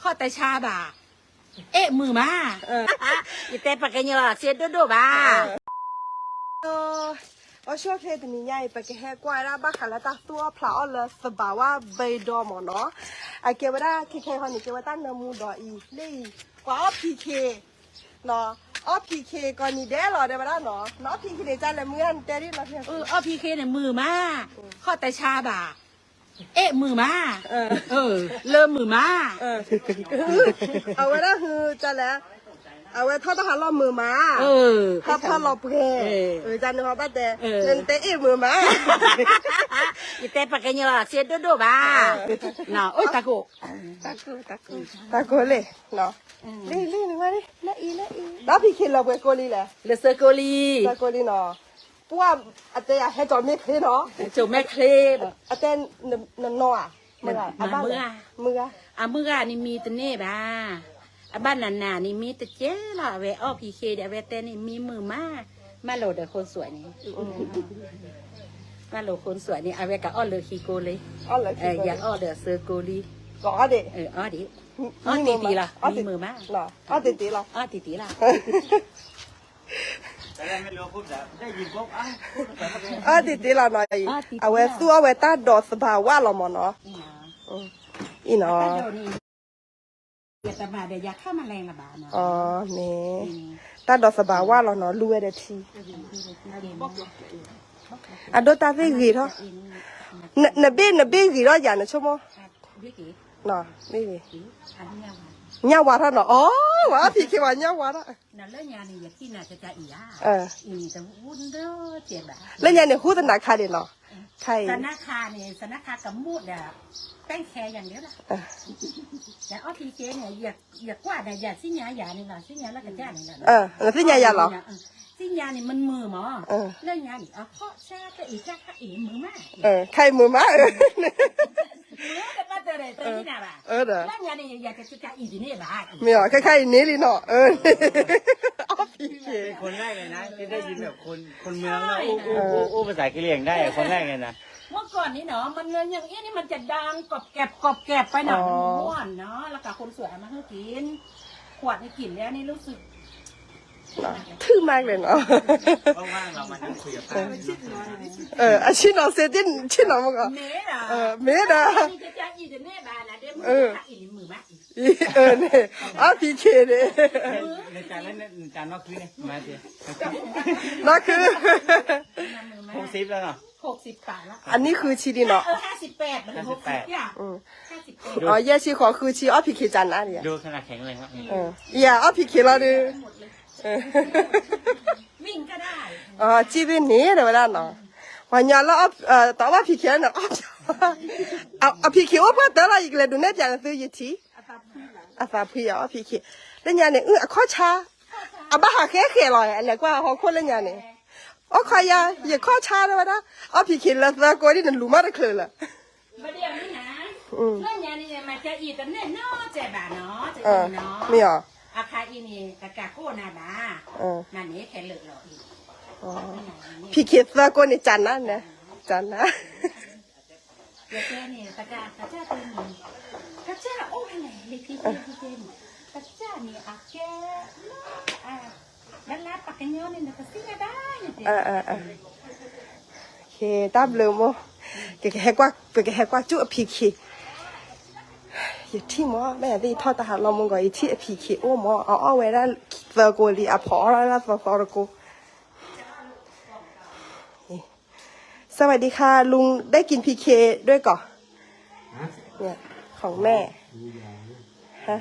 ข้อแต่ชาบ่าเอ๊ะมือมาอีแต่ปากกันยอเสียดดูบ่าช่วงเทปนี้ใหญ่ไปแค่กวาดบ้าขันแล้วตาตัวพลาเลยสบายว่าใบดอมเนาะไอเกว่าได้เคคนนี้เกว่าตั้งนมูดออีนี่กว่าพีเคเนาะพีเคก่อนนี้เด้หรอเดี๋ยวมาได้เนาะเนาะพีเคเดี๋ยวจะเลยเมื่อนแต่ที่เราเพียงพีเคเนี่ยมือมาข้อแต่ชาบ่าเอ๊ะมือมาเริ่มมือมาเอาไว้ได้คือจะแล้วเอาไว้ทอดทหารล้อมือมาทอดล้อเปรย์จานนึงเขาบ้าแต่เงินเตะมือมาอีแต่ปากกันยอเสียดดูบ่าเนาะโอ้ยตะโกเลยเนาะลี่หนึ่งมาดิละอีแล้วพี่คิดเราไปโกลีแหละเลเซอร์โกลีเนาะพวกอาจจะให้จอมไม่เคยเนาะจอมไม่เคยอาจจะนนอเมื่อนี่มีตัวเน่บ่าบ้านนานี่มีแต่เจ้ล่ะเวอพีเคเดี๋ยวเวแต่นี่มีมือมาโหลดคนสวยนี่มาโหลดคนสวยนี่เอาเวกับอ้อเลยคีโกเลยอยากอ้อเดือเซอร์โกลีก็อ้อเด็อ้อดิอ้อตีล่ะมีมือมาเหรออ้อตีล่ะอ้อตีล่ะแต่ไม่รู้พูดแบบได้ยินปุ๊บตีล่ะหน่อยเอาไว้สู้เอาไว้ตาดอสภาวะเราหมดเนาะอีเนาะเดี๋ยวตาบาเดี๋ยวอยากเข้ามาแรงละบาเนาะนี่ตาดอสภาวะเราเนาะรู้ไว้ได้ทีโดตาเวกีเนาะนเบ้กีเนาะอย่างนั้นชั่วโมงเนาะนี่เนี่ยว่าท่านเนาะว่าพี่คิดว่าเนี่ยว่าท่านนั่นแล้วยานี่อยากกินน่ะจะอีอ่ะแต่วุ่นเด้อเจ็บอ่ะแล้วยาเนี่ยหูธนาคารเนาะใช่ธนาคารเนี่ยธนาคารกับมูดอ่ะแป้งแคร์อย่างเดียวล่ะแต่อ้อพีเคเนี่ยอยากกว่าแต่อยากสิ้นยาเนี่ยล่ะสิ้นยาแล้วกันจ้าเนี่ยล่ะแล้วสิ้นยาเหรอสิ้นยานี่มันมือหมอเรื่องยานี่ข้อชาก็อีกก็อีมือมากใครมือมากมือแต่ป้าเตอเลยตัวนี้น่ะบ่าเรื่องยานี่อยากจะอีกนี่บ่าไม่หรอใครๆนี้เลยเนาะอ้อพีเคคนแรกเลยนะที่ได้ยินแบบคนเมืองเนาะอู้ภาษาเกลียงได้คนแรกเลยนะเมื่อก่อนนี่เนาะมันเงินอย่างนี้มันจะดังกรอบแกบไปหน่อยม้วนเนาะแล้วก็คนสวยมาให้กินขวดให้กินแล้วนี่รู้สึกทึ่งมากเลยเนาะว่างๆเรามานั่งคุยกับป้าอาชีพเราเสียดิ้นชิ้นเรามั้งเมดาจะอีเดเน่บานะเดี๋ยวมือมาเนี่ยพีเคเนี่ยในจานนั้นจานนอกคือเนี่ยมาเจนั่นคือ60แล้วเนาะ60 บาทละอันนี้คือชีดีเนาะ58มัน60อย่าง58แย่ชีขอคือชีพีเคจันนะเนี่ยดูขนาดแข็งเลยครับพีเคเราดิวิ่งก็ได้จีบินนี่เดี๋ยวนะเนาะวันนี้เราต่อว่าพีเคเนาะพีเคว่าพอแต่ละอีกเลยดูเนี่ยอย่างซื้อยี่ทีฝาพี่พีเคแล้วเนี่ยข้อชาบ้าหาแค่เลยอะไรกว่าของคนแล้วเนี่ยใครอย่าข้อชาเลยวะนะพีเคแล้วแล้วก็นี่นั่นรู้มากเลยล่ะประเดี๋ยวนี้นะเรื่องนี้เนี่ยมันจะอีกแต่เนี่ยเนาะเจ็บเนาะจะเนาะไม่หรออาคาอีนี่กะกะโคนาบ้านั่นนี่แค่เหลือหรออีกพี่คิดว่าคนในจันนะเนี่ยจันนะเดี๋ยวแกเนี่ยกะกะเจ้าตัวนี้กะเจ้าโอ้ยเลยพี่กะเจ้านี่อาแกแล้วปากกันย้อนนี่นะก็ซิกได้โอเคตับเลยมั้งแกให้กว่าจุ๊พี่คิดอย่าที่มั้งแม่ที่ทอดทหารเรามึงก็อีที่พีเคโอ้มั้งเอาไว้ได้เจอกูดีพอแล้วพอกูสวัสดีค่ะลุงได้กินพีเคด้วยก่อนเนี่ยของแม่ฮะ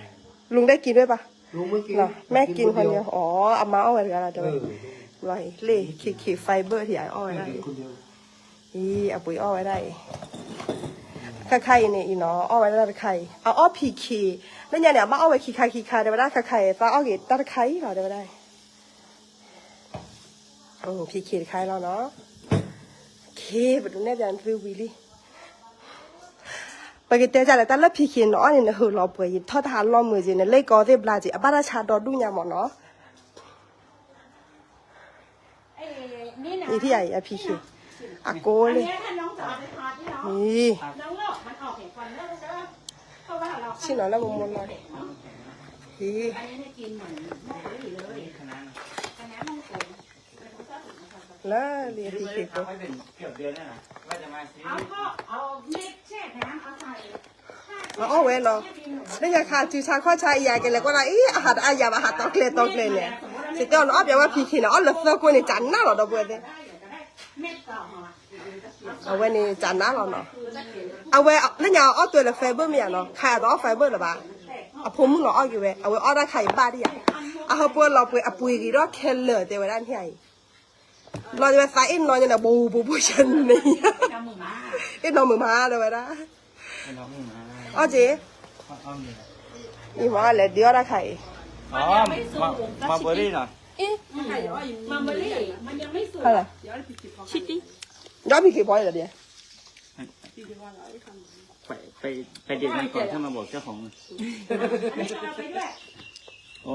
ลุงได้กินด้วยปะลุงไม่กินแม่กินคนเดียวเอามาเอาไว้กันละเดี๋ยวไรเล่ขีไฟเบอร์ที่ไอ้อ้อยได้เอาปุ๋ยอ้อยได้ไข่เนี่ยอีเนาะเอาไว้ได้ไข่เอาพีเคแล้วเนี่ยมาเอาไว้ขี้ไข่เดี๋ยวได้ไข่ฟ้าเอาเกตตัดไข่เหรอเดี๋ยวได้พีเคไข่แล้วเนาะเคไปดูเนี่ยเดี๋ยวซื้อวิลลี่ไปกินเตจ่าเลยแต่ละพีเคเนาะนี่นะเราไปทอดทานล้อมมือจีเนี่ยเล็กก็ได้ปลาจีบ้านราชาดอดูเนี่ยหมดเนาะนี่ที่ใหญ่พีเคโก้เลยนี่ ชิ้นหน่อยแล้วมุมมุมหน่อยฮี อันนี้กินเหมือนเลย คณะ คณะมงคล แล้วเรียน ที่ พี่ ไม่ คิ ได้ ว ทำไว้เป็นเกือบเดือนแล้วนะว่าจะมาซื้อ เอาก็เอาเม็ดแช่น้ำเอาใส่ อ๋อเว้ยเนาะนี่ยังขาดจีชาข้อชายใหญ่กันเลยก็ได้อีอาหารอายาอาหารตอกเลเนี่ยสิเจ้าเนาะอย่าว่าพี่คิดเนาะเลยเสื้อคนนี่จันน่าหรอดอกบัวเนี่ย เม็ดเก่ามา เอาไว้นี่จันน่าหรอเนาะเอาไว้แล้วอย่าเอาตัวละไฟเบอร์มีอ่ะเนาะขาดเอาไฟเบอร์หรอปะเอาผมเนาะเอาอยู่เว้ยเอาไว้เอาได้ไข่บ้าดิอ่ะเอาเขาปวดเราไปเอาปุยกี่รอบเคลเลอร์เดี๋ยวไว้ด้านที่ไหนเราจะไปใส่อินนอนอย่างน่ะบูฉันนี่ ทำหมูมา อินนอนมือมาเดี๋ยวไว้ได้ ให้น้องมา อ๋อเจ๊ อ้อมเลย อีหมออะไรเดี๋ยวได้ไข่ อ๋อมาเบอร์รี่หน่อย มัมเบอรี่มันยังไม่สุก อะไร ชิดดิ ย้อนพี่กี่พอยเหรอเดี๋ยว ไปเด็ดมันก่อนถ้ามาบอกเจ้าของ เอาไปด้วย โอ้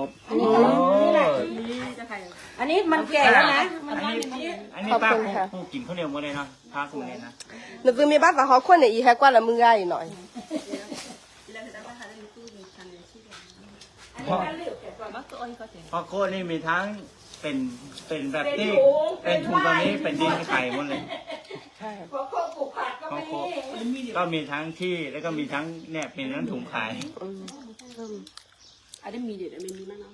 อันนี้มันแก่แล้วนะมัน อันนี้ป้าปูกินข้าวเหนียวหมดเลยเนาะพาคุณเลยนะ หนูคือมีบ้านฝาเขาคนเนี่ยอีแฮกว่าละมือง่ายหน่อย เพราะโคตรนี่มีทั้งเป็นแบบที่เป็นถุงตอนนี้เป็นดินไข่หมดเลย ใช่ พอโคกปลูกผักก็ เพราะ ไม่ โคก็มีทั้งที่แล้วก็มีทั้งเนี่ยเป็นทั้งถุงขาย อันนี้มีเด็ดอันนี้มีมะนาว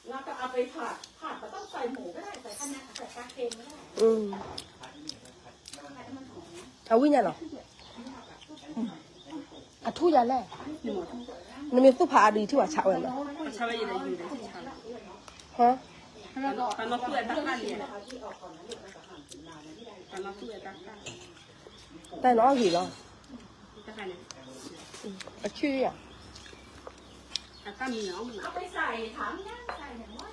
เราก็เอาไปผัดก็ต้องใส่หมูก็ได้ใส่คะน้าใส่ปลาเค็มก็ได้ เอาวิ่งยังหรออ่ะทุยาแหละนี่มีสุภาดีที่ว่าชาวเหรอ ชาวบ้านอยู่ในที่ชาว ฮะ ปานนกเพื่อนตั้งบ้านเนี่ยปานนกเพื่อนตั้งบ้าน แต่น้องหีเหรอ ตั้งบ้านเนี่ย อ่ะชื่ออ่ะ ตั้งมีน้อง เอาไปใส่ถังย่างใส่อย่างว่า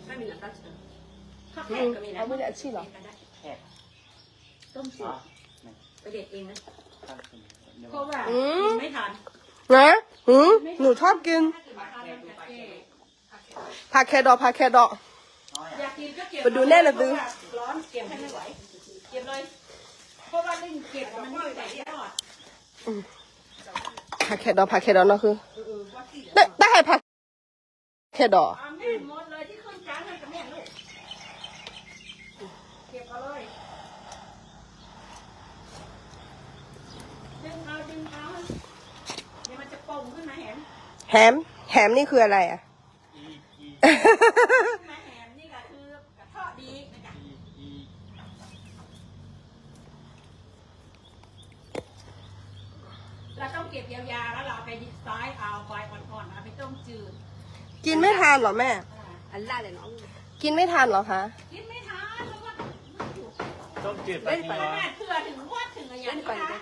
ตั้งมีน้องตั้งเฉย ข้าวแกงก็มีนะ เอาไม่ได้อาชีพเหรอ ต้มจืดไปเด็ดเองนะเพราะว่า อืม ไม่ทัน นะหนูชอบกินผักแคดอผักแคดอ อยากกินก็เก็บ ไปดูแน่เลยซื้อ ร้อนเก็บให้ไม่ไหวเก็บเลยเพราะว่านึ่งเก็บมันไม่ไหวทอด ผักแคดอผักแคดอเนาะคือได้ให้ผักแคดอ เอาแม่หมดเลยที่ขึ้นจานให้กับแม่ลูกเก็บเอาเลยดึงเอาเดี๋ยวมันจะป่งขึ้นมาแหม แฮมนี่คืออะไรอ่ะ มาแหมนี่ก็คือกระเทาะดีนะคะเราต้องเก็บยาวๆแล้วเราเอาไปซ้ายเอาไฟอ่อนๆเอาไปต้มจืด กินไม่ทานเหรอแม่ อันล่าเลยน้อง กินไม่ทานเหรอคะ กินไม่ทันเพราะว่า ต้มจืดปลาที่ ข ร้อน นาดเผื่อถึงว่าถึงอะไรอย่างนี้นะ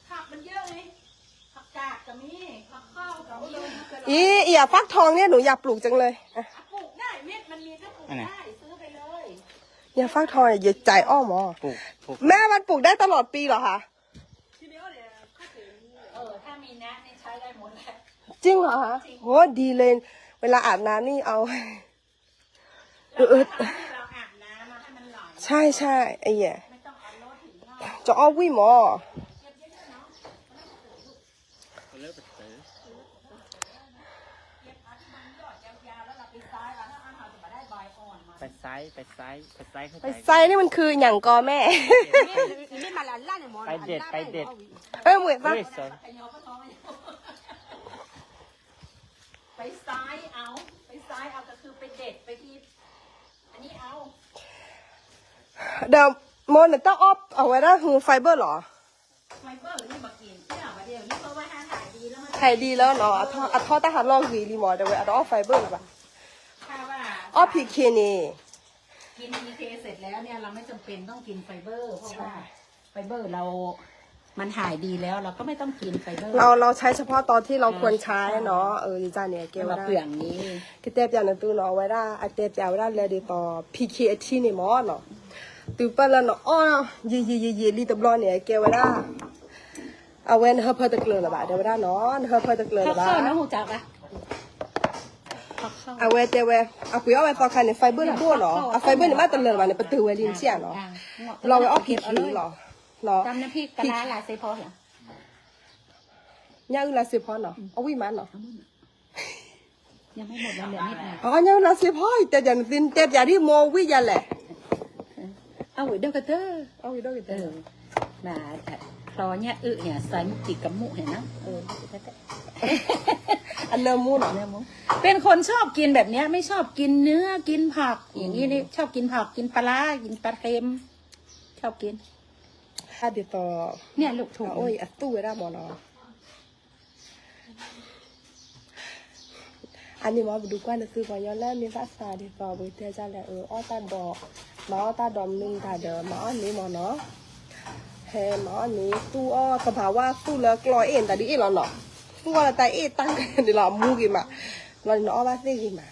ผักมันเยอะไงผักกาดก็มีผักข้าวก็มี อีอย่าฟักทองเนี่ยหนูอยากปลูกจังเลยอ่ะ ปลูกได้เม็ดมันมีก็ปลูกได้ซื้อไปเลย อย่าฟักทองอย่าใจอ้อมอ๋อ ปลูก แม่มันปลูกได้ตลอดปีเหรอคะ ถ้ามีน้ำนี่ใช้ได้หมดแหละ จริงเหรอคะโหดีเลย เวลาอาบน้ำนี่เอา เราทำให้เราอาบน้ำมาให้มันไหล ใช่ไอ้แย่ ไม่ต้องเอารถถึงนอก จะอ้อวิหมอ เลิกไปเต๋อ เก็บเอาที่มันยอดยาวๆแล้วเราไปซ้ายแล้วถ้าอาหารจะมาได้ใบอ่อนมา ไปซ้ายเข้า ไป ใจ ไซนี่มันคืออย่างกอแม่ นี่ไม่มาอันล่าเนี่ยมอง ไปเด็ด เอ้ยเหมือนปะ เฮ้ยสน ไปยอก็ท้องไปซ้ายเอาไปซ้ายเอาก็คือไปเด็ดไปที่อันนี้เอา เดี๋ยวโมนต้องอ้อเอาไว้ได้คือไฟเบอร์เหรอ ไฟเบอร์นี่มากินเที่ยวมาเดียวนี่เพราะว่าถ้าถ่ายดีแล้วมัน ไทยดีแล้วเนาะอัทอตาหันลองวีรีมอเดี๋ยวไว้เอาอ้อไฟเบอร์หรือเปล่า ถ้าว่า อ้อพีเคนี่ กิน PK เสร็จแล้วเนี่ยเราไม่จำเป็นต้องกินไฟเบอร์เพราะว่าไฟเบอร์เรา มันถ่ายดีแล้วเราก็ไม่ต้องกินไฟเบอร์ เราใช้เฉพาะตอนที่เราควรใช้เนาะดีจ้าเนี่ยเกล มา ได้ เปลืองนี้ que te piano tu no wera a te piano le de to pk achi ni mo no tu pa la no oh ye li to blo ne ke wera a wen her per the club la ba de wera no her per the club ข้าว la ข้าวนะ ba หูจักอะ a we te we a pu ya we to kan fiber bo no a fiber ni ma to le ba ne pa tu we lin sia no lo we o pk lo เนาะ ตำน้ำพริกปลาร้าลาเซพอเหรอ ย่างละสิพอเนาะเอาวิมันเนาะ ยังไม่หมดแล้วเหลือนิดหน่อย อ๋อย่างละสิพอแต่อย่างตินเต็มอย่างที่โมวิยาแหละ เอาไว้เดี๋ยวกันเถอะ เอาอีกด้วยอีก เอ ด้วย อมาคลอเนี่ยเนี่ยใส่มุกจิกกับหมูเห็นนะอันเนื้อมูเนาะ เนื้อหมูเป็นคนชอบกินแบบเนี้ย ไม่ชอบกินเนื้อกินผัก อย่างนี้นี่ชอบกินผักกินปลาร้ากินปลาเค็มชอบกิน ถ้าเดี๋ยวต่อ เนี่ยลูกถุง โอ้ยอัดตู้ไว้ได้หมอเนาะอันนี้หมอไปดูก่อนนะคือพอย้อนแล้วมีภาษาที่ต่อไปเที่ยวจ้าแหละอ้อตาดอกหมอตาดอมนึงตาเดิมหมออันนี้หมอเนาะเฮ้หมออันนี้ตู้อ้อกระเพราว่าตู้แล้วกลอยเอ็นแต่ดิเอ็นหรอเนาะตู้ว่าแต่เอ็นตั้งเดี๋ยวเรามูกินมาเราเนาะว่าซิกินมา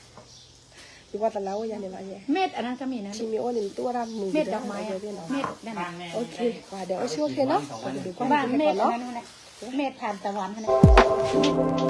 ดีว่าแต่แล้วยังเนี่ยมาเนี่ย เม็ดอันนั้นก็มีนะ ชิมิโอนี่ตู้รำมือ เม็ดดอกไม้อะ เนาะ เม็ดนั่นน่ะ โอเคว่าเดี๋ยวเอาช่วยโอเคเนาะไปดูก่อน บ้านเม็ ก่ ด อนเนาะ นั่นแหละเม็ดทานตะวันนั่นแหละ